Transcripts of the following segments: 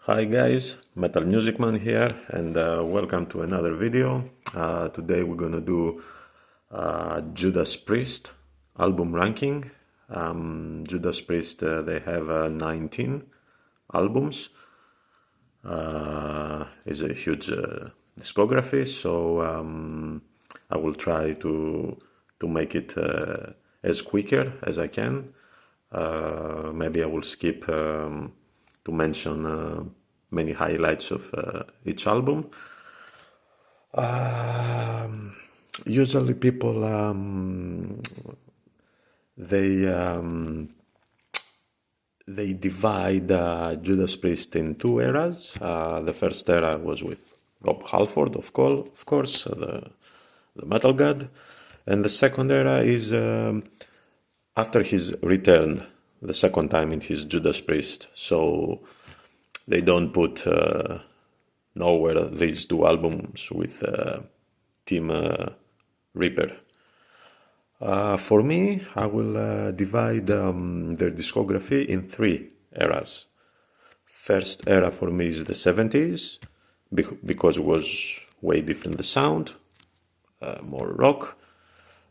Hi guys, Metal Music Man here, and welcome to another video. Today we're gonna do Judas Priest album ranking. Judas Priest, they have 19 albums. It's a huge discography, so I will try to make it as quicker as I can. Maybe I will skip to mention many highlights of each album. Usually people they they divide Judas Priest in two eras. The first era was with Rob Halford, of course, the metal god, and the second era is after his return, the second time in his Judas Priest. So they don't put nowhere these two albums with Team Reaper. For me, I will divide their discography in three eras. First era for me is the 70s, because it was way different the sound, more rock.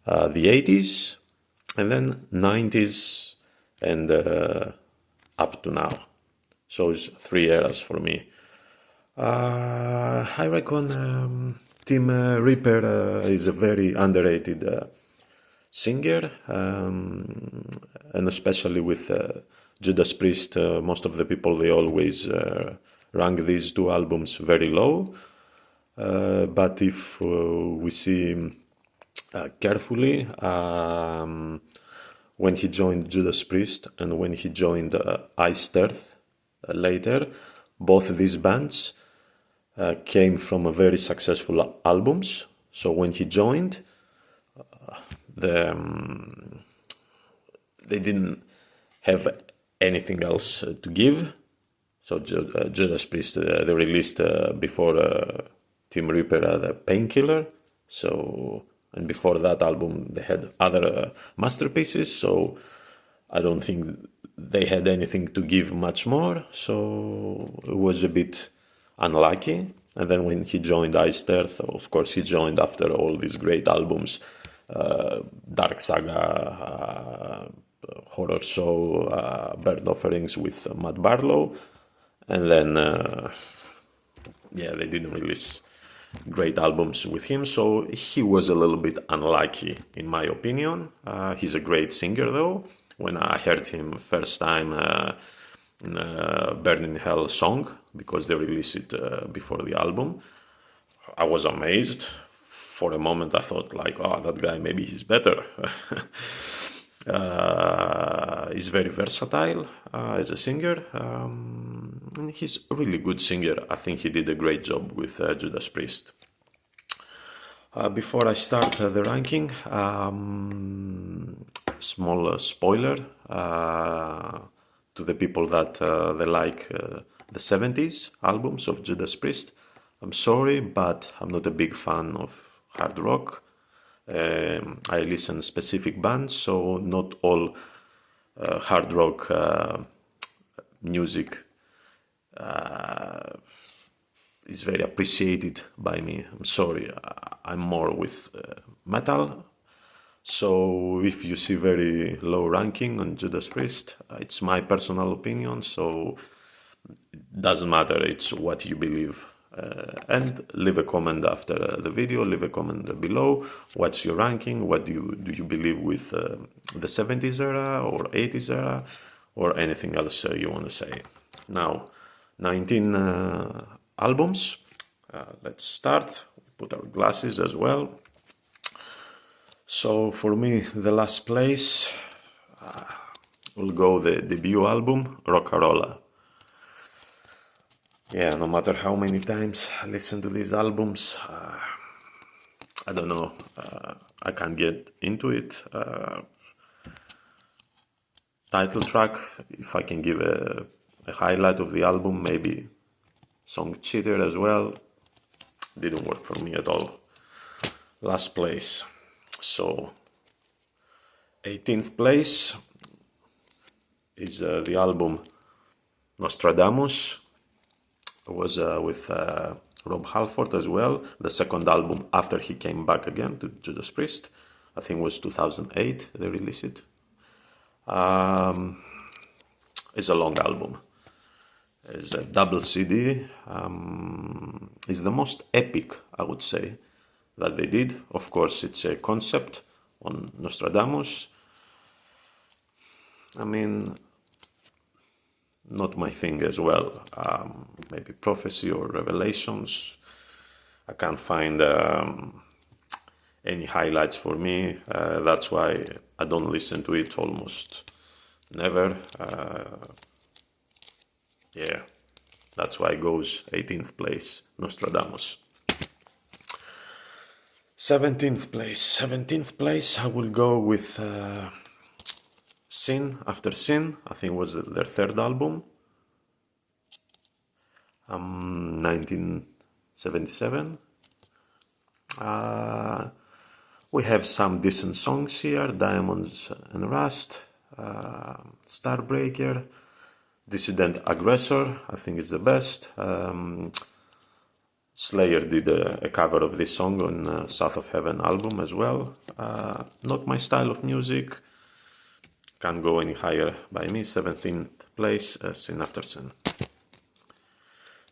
The 80s, and then 90s, and up to now. So it's three eras for me. I reckon Tim Reaper is a very underrated singer, and especially with Judas Priest, most of the people, they always rank these two albums very low. But if we see carefully, when he joined Judas Priest and when he joined Iced Earth later, both these bands came from very successful albums. So when he joined, they didn't have anything else to give. So Judas Priest, they released before Tim Reaper the Painkiller. So, and before that album they had other masterpieces. So I don't think they had anything to give much more. So it was a bit unlucky. And then when he joined Iced Earth, of course he joined after all these great albums, Dark Saga, Horror Show, Burnt Offerings with Matt Barlow, and then they didn't release great albums with him, so he was a little bit unlucky in my opinion. He's a great singer though. When I heard him first time in Burn in Hell song, because they released it before the album, I was amazed. For a moment I thought like, oh, that guy, maybe he's better. He's very versatile as a singer, and he's a really good singer. I think he did a great job with Judas Priest. Before I start the ranking, small spoiler to the people that they like the 70s albums of Judas Priest. I'm sorry, but I'm not a big fan of hard rock. I listen specific bands, so not all hard rock music is very appreciated by me. I'm sorry, I'm more with metal. So if you see very low ranking on Judas Priest, it's my personal opinion, so it doesn't matter, it's what you believe. And leave a comment after the video, leave a comment below. What's your ranking? What do you believe with the 70s era or 80s era, or anything else you want to say? Now, 19 albums. Let's start. Put our glasses as well. So for me, the last place will go the debut album, Rockarola. Yeah, no matter how many times I listen to these albums, I don't know, I can't get into it. Title track, if I can give a highlight of the album, maybe song Cheater as well, didn't work for me at all. Last place, so 18th place is the album Nostradamus. was with Rob Halford as well. The second album after he came back again to Judas Priest. I think it was 2008 they released it. It's a long album. It's a double CD. It's the most epic, I would say, that they did. Of course, it's a concept on Nostradamus. I mean, not my thing as well. Maybe prophecy or revelations. I can't find any highlights for me. That's why I don't listen to it almost never. Yeah, that's why it goes 18th place, Nostradamus. 17th place, I will go with Sin After Sin. I think it was their third album. 1977. We have some decent songs here. Diamonds and Rust, Starbreaker, Dissident Aggressor, I think is the best. Slayer did a cover of this song on South of Heaven album as well. Not my style of music. Can't go any higher by me. 17th place, Sin After Sin.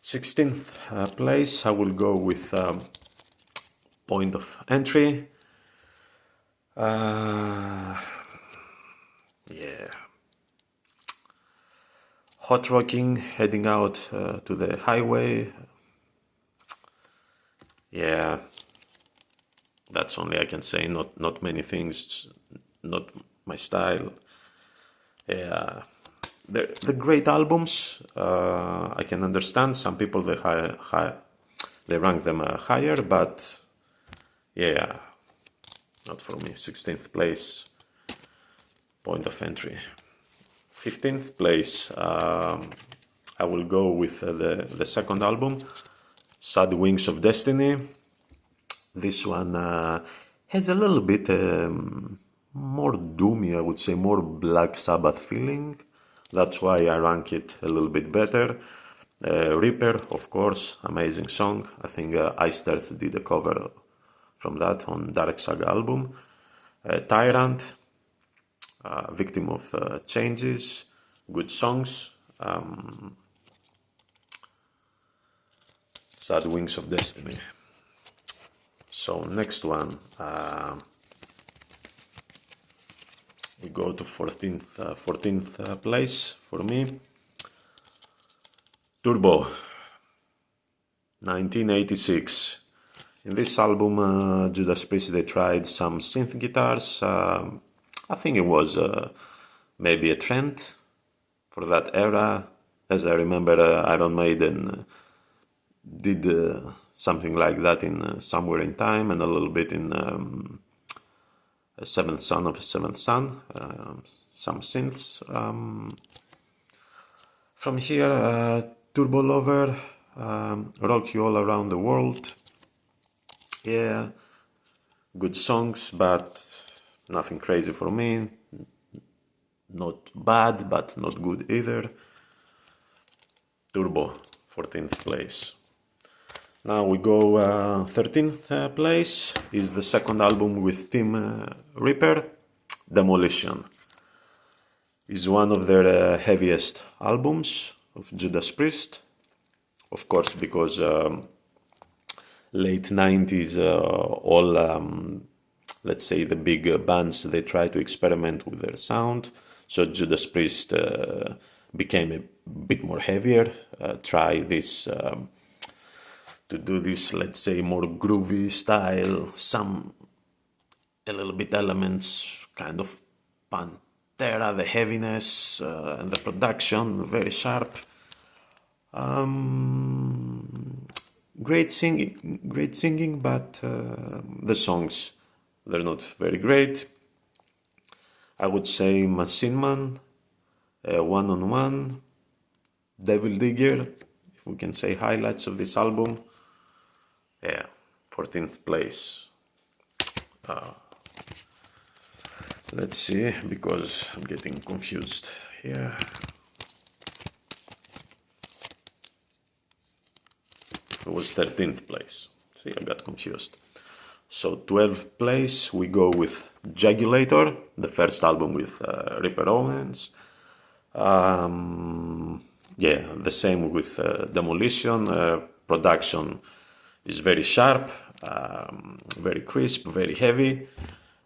16th place, I will go with Point of Entry. Yeah. Hot rocking, heading out to the highway. Yeah, that's only I can say. Not many things, not my style. Yeah, the great albums. I can understand some people they rank them higher, but yeah, not for me. 16th place, Point of Entry. 15th place, I will go with the second album, Sad Wings of Destiny. This one has a little bit more doomy, I would say, more Black Sabbath feeling. That's why I rank it a little bit better. Reaper, of course, amazing song. I think Iced Earth did a cover from that on Dark Saga album. Tyrant, Victim of Changes, good songs. Sad Wings of Destiny. So next one, we go to 14th place for me. Turbo, 1986. In this album, Judas Priest, they tried some synth guitars. I think it was maybe a trend for that era. As I remember, Iron Maiden did something like that in Somewhere in Time, and a little bit in Seventh Son of a Seventh Son, some synths. From here, Turbo Lover, Rock You All Around the World. Yeah, good songs, but nothing crazy for me. Not bad, but not good either. Turbo, 14th place. Now we go 13th place is the second album with Tim Reaper, Demolition. Is one of their heaviest albums of Judas Priest. Of course, because late 90s, all, let's say, the big bands, they try to experiment with their sound. So Judas Priest became a bit more heavier, try this... to do this, let's say, more groovy style, a little bit elements, kind of Pantera, the heaviness, and the production, very sharp. Great singing, but the songs, they're not very great. I would say Machine Man, One on One, Devil Digger, if we can say highlights of this album. Yeah, 14th place. Let's see, because I'm getting confused here. it was 13th place. See, I got confused. So 12th place, we go with Jagulator, the first album with Ripper Owens. Yeah, the same with Demolition. Production is very sharp, very crisp, very heavy.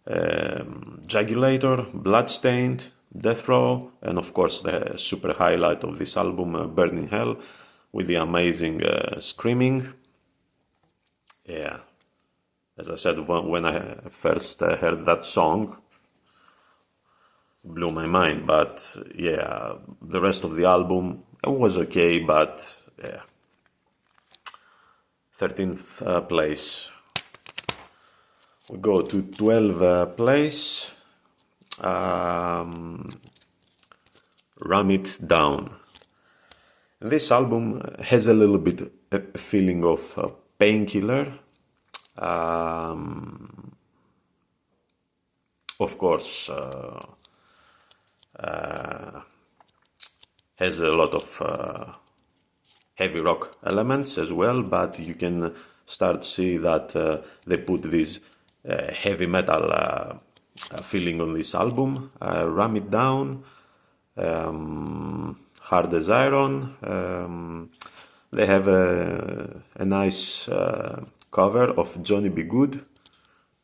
Jagulator, Bloodstained, Death Row, and of course the super highlight of this album, Burning Hell, with the amazing screaming. Yeah, as I said, when I first heard that song, blew my mind. But yeah, the rest of the album was okay, but yeah. 13th place. We go to 12th place. Ram It Down. This album has a little bit a feeling of Painkiller. Of course, has a lot of heavy rock elements as well, but you can start see that they put this heavy metal feeling on this album. Ram It Down, Hard as Iron. They have a nice cover of Johnny B. Good.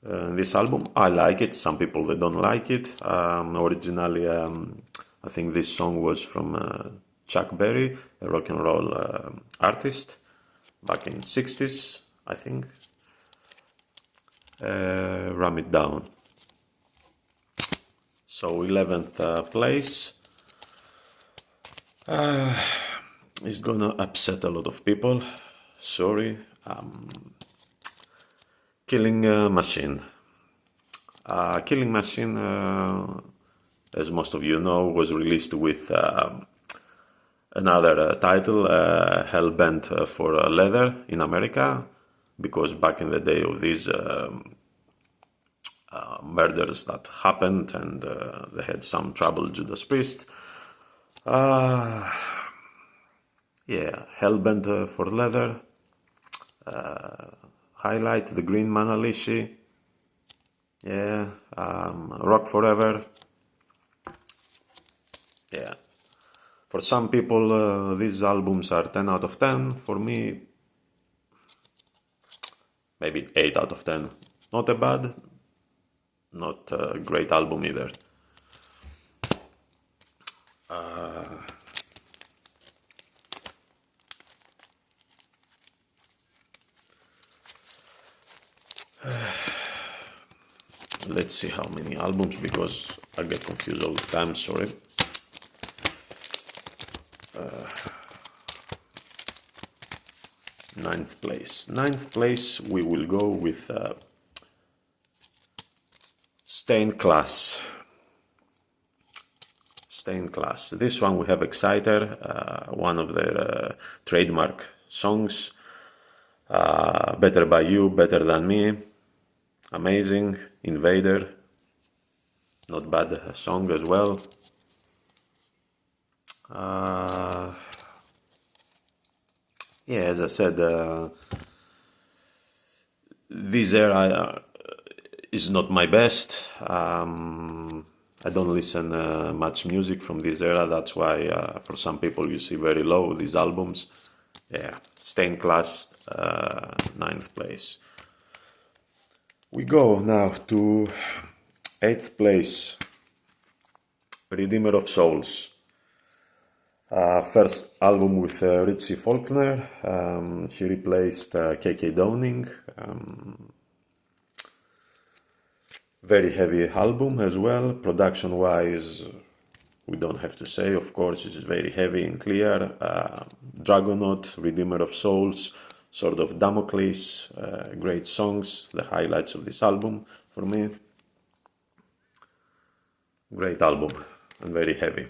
This album, I like it. Some people they don't like it. Originally, I think this song was from Chuck Berry, a rock and roll artist, back in 60s, I think. Ram It Down. So 11th place. It's gonna upset a lot of people. Sorry. Killing Machine. Killing Machine, as most of you know, was released with another title, Hellbent for Leather in America, because back in the day of these murders that happened, and they had some trouble, Judas Priest. Yeah, Hellbent for Leather. Highlight, The Green Manalishi. Yeah, Rock Forever. Yeah. For some people, these albums are 10 out of 10. For me, maybe 8 out of 10. Not a bad, not a great album either. Let's see how many albums, because I get confused all the time, sorry. Ninth place. Ninth place, we will go with Stained Class. Stained Class. This one we have Exciter, one of their trademark songs. Better By You, Better Than Me. Amazing. Invader. Not bad song as well. Yeah, as I said, this era is not my best. I don't listen much music from this era. That's why for some people you see very low these albums. Yeah, Stained Class, 9th place. We go now to 8th place, Redeemer of Souls. First album with Richie Faulkner. He replaced KK Downing. Very heavy album as well. Production wise, we don't have to say, of course, it's very heavy and clear. Dragonaut, Redeemer of Souls, sort of Damocles, great songs, the highlights of this album for me. Great album and very heavy.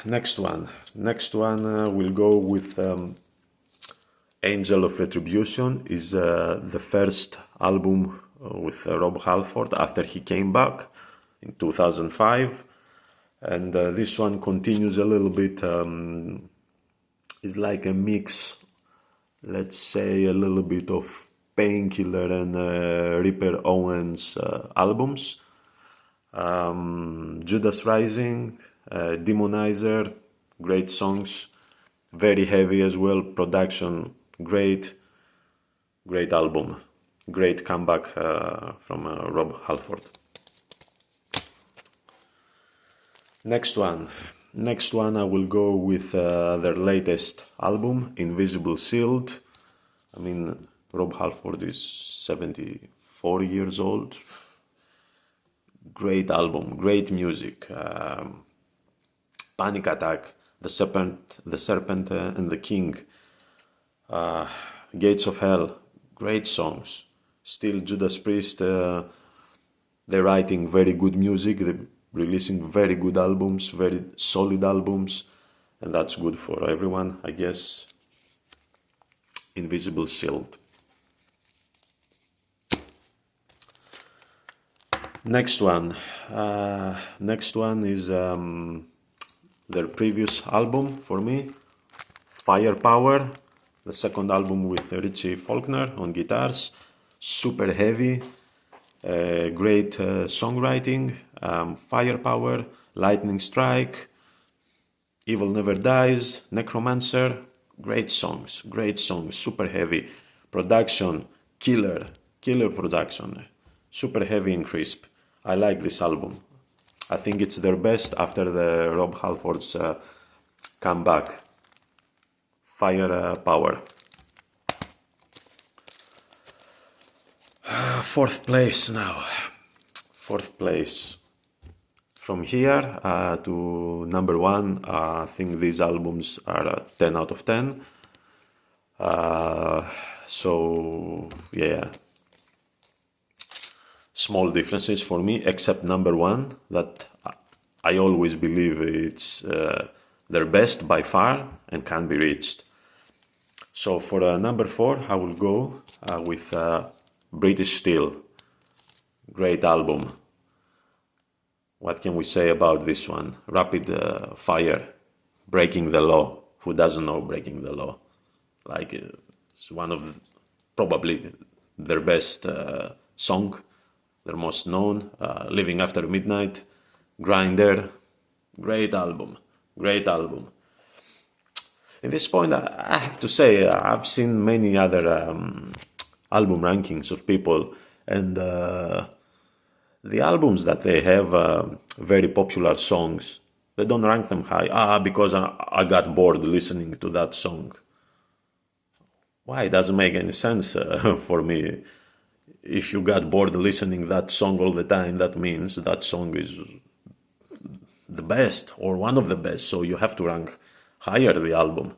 Next one we'll go with Angel of Retribution. Is the first album with Rob Halford after he came back in 2005, and this one continues a little bit is like a mix, let's say a little bit of Painkiller and Ripper Owens albums. Judas Rising, Demonizer, great songs, very heavy as well, production, great album, great comeback from Rob Halford. Next one I will go with their latest album, Invisible Shield. I mean, Rob Halford is 74 years old. Great album, great music. Panic Attack, The Serpent and the King, Gates of Hell, great songs. Still, Judas Priest, they're writing very good music, they're releasing very good albums, very solid albums, and that's good for everyone, I guess. Invisible Shield. Next one is their previous album for me, Firepower, the second album with Richie Faulkner on guitars, super heavy, great songwriting, Firepower, Lightning Strike, Evil Never Dies, Necromancer, great songs, super heavy, production, killer production, super heavy and crisp. I like this album. I think it's their best after the Rob Halford's comeback. Firepower. Fourth place now. Fourth place. From here to number one, I think these albums are 10 out of 10. So, yeah. Small differences for me, except number one, that I always believe it's their best by far and can be reached. So for number 4, I will go with British Steel. Great album. What can we say about this one? Rapid fire, Breaking the Law. Who doesn't know Breaking the Law? Like, it's one of probably their best song. Their most known, Living After Midnight, Grinder, great album. At this point, I have to say, I've seen many other album rankings of people, and the albums that they have very popular songs, they don't rank them high, because I got bored listening to that song. Why? It doesn't make any sense for me. If you got bored listening that song all the time, that means that song is the best or one of the best, so you have to rank higher the album.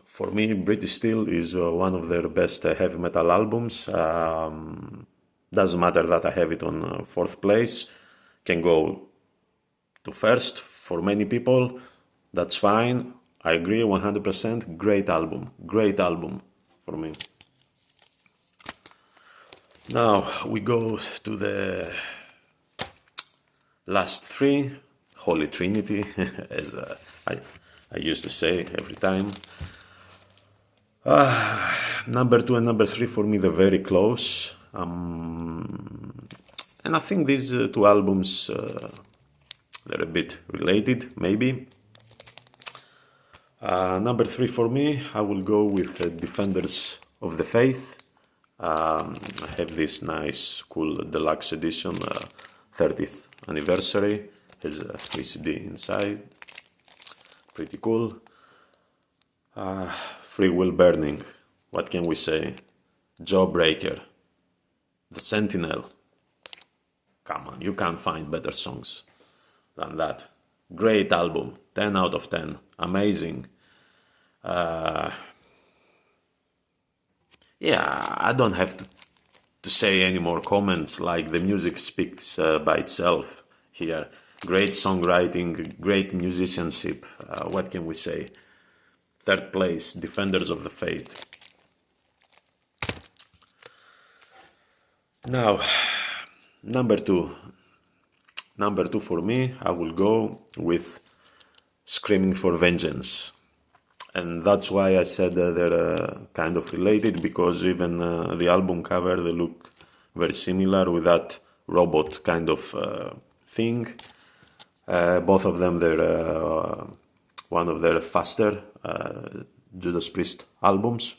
For me, British Steel is one of their best heavy metal albums. Doesn't matter that I have it on 4th place, can go to 1st for many people, that's fine. I agree 100%, great album for me. Now we go to the last 3, Holy Trinity, as I used to say every time. Number 2 and number 3 for me, they're very close. And I think these 2 albums, they're a bit related, maybe. Number 3 for me, I will go with Defenders of the Faith. I have this nice, cool deluxe edition, 30th anniversary. Has a 3 CD inside. Pretty cool. Free Will Burning. What can we say? Jawbreaker. The Sentinel. Come on, you can't find better songs than that. Great album. 10 out of 10. Amazing. Yeah, I don't have to say any more comments, like the music speaks by itself here. Great songwriting, great musicianship, what can we say? 3rd place, Defenders of the Faith. Now, number 2. Number 2 for me, I will go with Screaming for Vengeance. And that's why I said they're kind of related, because even the album cover, they look very similar with that robot kind of thing. Both of them, they're one of their faster Judas Priest albums.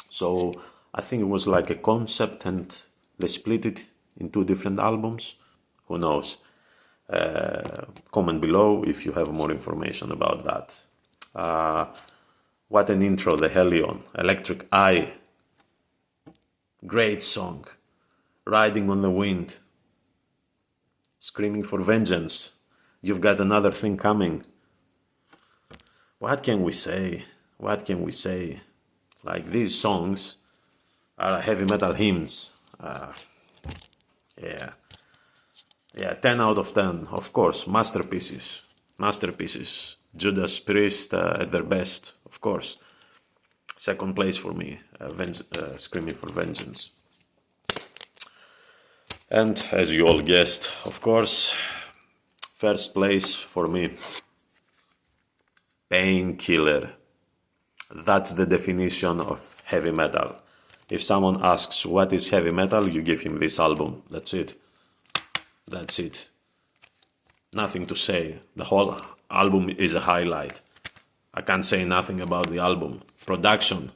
So I think it was like a concept and they split it in two different albums. Who knows? Comment below if you have more information about that. What an intro, the Helion, Electric Eye. Great song. Riding on the Wind. Screaming for Vengeance. You've got another thing coming. What can we say? What can we say? Like, these songs are heavy metal hymns. Yeah, 10 out of 10, of course, masterpieces. Judas Priest at their best, of course. Second place for me, Screaming for Vengeance. And as you all guessed, of course, first place for me, Painkiller. That's the definition of heavy metal. If someone asks what is heavy metal, you give him this album. That's it. That's it. Nothing to say. The whole album is a highlight. I can't say nothing about the album. Production.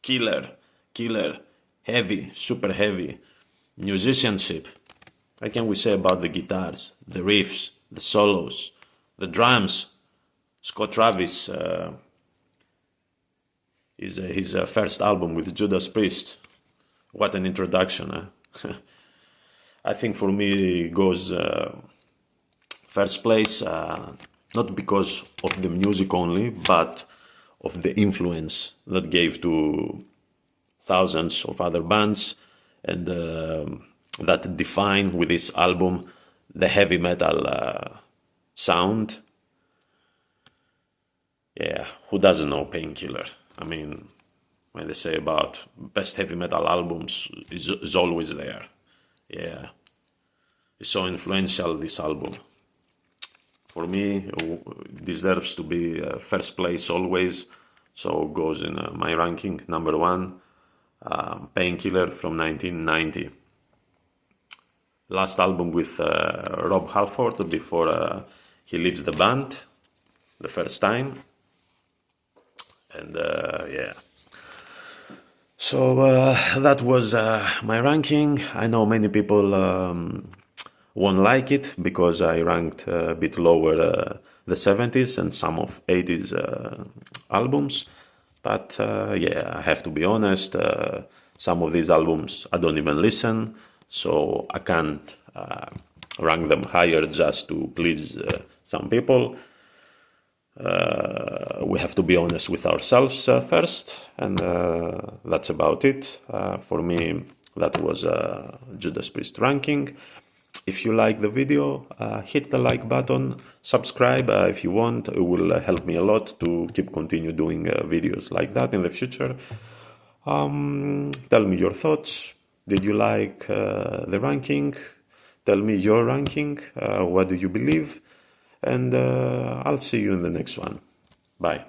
Killer. Heavy. Super heavy. Musicianship. What can we say about the guitars, the riffs, the solos, the drums? Scott Travis, his first album with Judas Priest. What an introduction, eh? I think for me it goes first place, not because of the music only, but of the influence that gave to thousands of other bands, and that define with this album the heavy metal sound. Yeah, who doesn't know Painkiller? I mean, when they say about best heavy metal albums, is always there. Yeah, it's so influential, this album. For me, it deserves to be first place always, so it goes in my ranking, number one, Painkiller from 1990. Last album with Rob Halford before he leaves the band the first time. And yeah, so that was my ranking. I know many people won't like it because I ranked a bit lower the 70s and some of 80s albums, but yeah, I have to be honest, some of these albums I don't even listen, so I can't rank them higher just to please some people. We have to be honest with ourselves first, and that's about it. For me, that was Judas Priest ranking. If you like the video, hit the like button, subscribe if you want. It will help me a lot to continue doing videos like that in the future. Tell me your thoughts. Did you like the ranking? Tell me your ranking. What do you believe? And I'll see you in the next one. Bye.